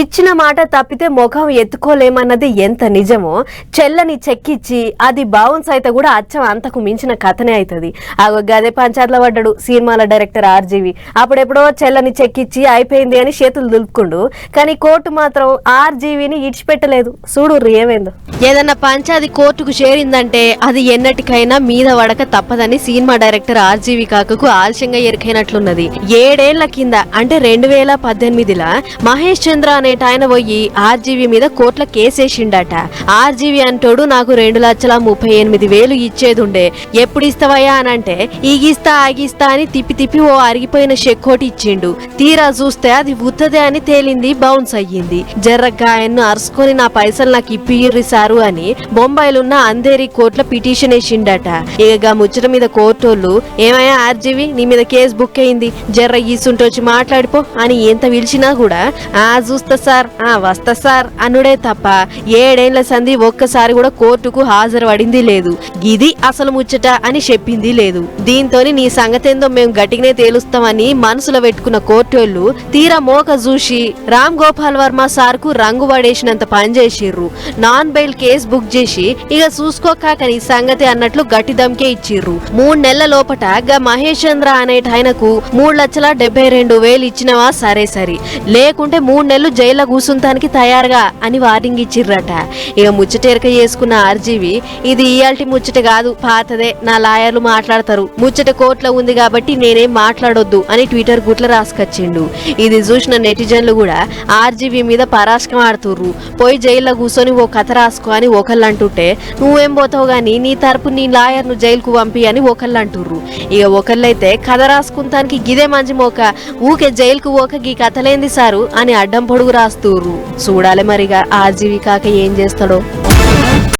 ఇచ్చిన మాట తప్పితే ముఖం ఎత్తుకోలేమన్నది ఎంత నిజమో చెల్లని చెక్కిచ్చి అది బౌన్స్ అయితే కూడా అచ్చం అంతకు మించిన కథనే అవుతుంది. గదే పంచాయతీలో పడ్డాడు సినిమాల డైరెక్టర్ ఆర్జీవి. అప్పుడెప్పుడో చెల్లని చెక్కిచ్చి అయిపోయింది అని చేతులు దులుపుకుండు. కానీ కోర్టు మాత్రం ఆర్జీవిని ఇడిచిపెట్టలేదు. చూడు ఏమైందో. ఏదన్నా పంచాయతీ కోర్టుకు చేరిందంటే అది ఎన్నటికైనా మీద వడక తప్పదని సినిమా డైరెక్టర్ ఆర్జీవి కాకకు ఆలస్యంగా ఎరికైనట్లున్నది. 7 ఏళ్ల కింద అంటే 2018లా మహేష్ చంద్ర అనేట ఆయన పోయి ఆర్జీవి మీద కోర్టుల కేసేసిండట. ఆర్జీవి అంటోడు నాకు 2,38,000 ఇచ్చేదుండే, ఎప్పుడు ఇస్తావయ్యా అనంటే ఈగిస్తా ఆగిస్తా అని తిప్పి ఓ అరిగిపోయిన షెక్కోటి ఇచ్చిండు. తీరా చూస్తే అది ఉత్తదే అని తేలింది, బౌన్స్ అయ్యింది. జర్రగా ఆయన్ను అరుసుకొని నా పైసలు నాకు ఇప్పిర్రి సారు అని బొంబాయిలున్న అంధేరి కోర్టుల పిటిషన్ వేసిండట. ఇక ముచ్చట మీద కోర్టోళ్ళు ఏమయ్యా ఆర్జీవి నీ మీద కేసు బుక్ అయింది, జర్ర ఈసుంటొచ్చి మాట్లాడిపో అని ఎంత పిలిచినా కూడా చూస్తా సార్ వస్తా సార్ అనుడే తప్ప 7 ఏళ్ల సంధి ఒక్కసారి కూడా కోర్టుకు హాజరు పడింది లేదు. గిది అసలు ముచ్చట అని చెప్పింది లేదు. దీంతో నీ సంగతేందో మేము గట్టిగానే తేలుస్తామని మనసులో పెట్టుకున్న కోర్టోళ్ళు తీరా మోక చూసి రామ్ గోపాల్ వర్మ సార్ కు రంగు పడేసినంత పనిచేసిర్రు. నాన్ బెయిల్ కేసు బుక్ చేసి ఇక చూసుకోక నీ సంగతి అన్నట్లు గట్టి దమ్కే ఇచ్చిర్రు. 3 నెలల లోపట గా మహేష్ చంద్ర అనేట ఆయనకు 3,72,000 ఇచ్చినవా సరే లేకుంటే 3 నెలలు జైల్లో కూసుంతానికి తయారుగా అని వార్నింగ్ ఇచ్చిర్రట. ఇక ముచ్చటేరక చేసుకున్న ఆర్జీవి ఇది ఇయాల్టి ముచ్చట కాదు పాతదే, నా లాయర్లు మాట్లాడతారు, ముచ్చట కోర్టులో ఉంది కాబట్టి నేనేం మాట్లాడొద్దు అని ట్విట్టర్ గుట్ల రాసుకొచ్చిండు. ఇది చూసిన నెటిజన్లు కూడా ఆర్జీవి మీద పరాశకం ఆడుతుర్రు. పోయి జైల్లో కూర్చొని ఓ కథ రాసుకో అని ఒకళ్ళు అంటుంటే నువ్వేం పోతావు గాని నీ తరపు నీ లాయర్ ను జైలుకు పంపి అని ఒకళ్ళు అంటుర్రు. ఇక ఒకళ్ళైతే కథ రాసుకుంటానికి గిదే మంచి మోక, ఊకే జైలుకు పోక గీ కథలేంది సారు అని అడ్డం పొడుగు రాస్తుర్రు. చూడాలి మరిగా ఆర్జీవి కాక ఏం చేస్తాడో.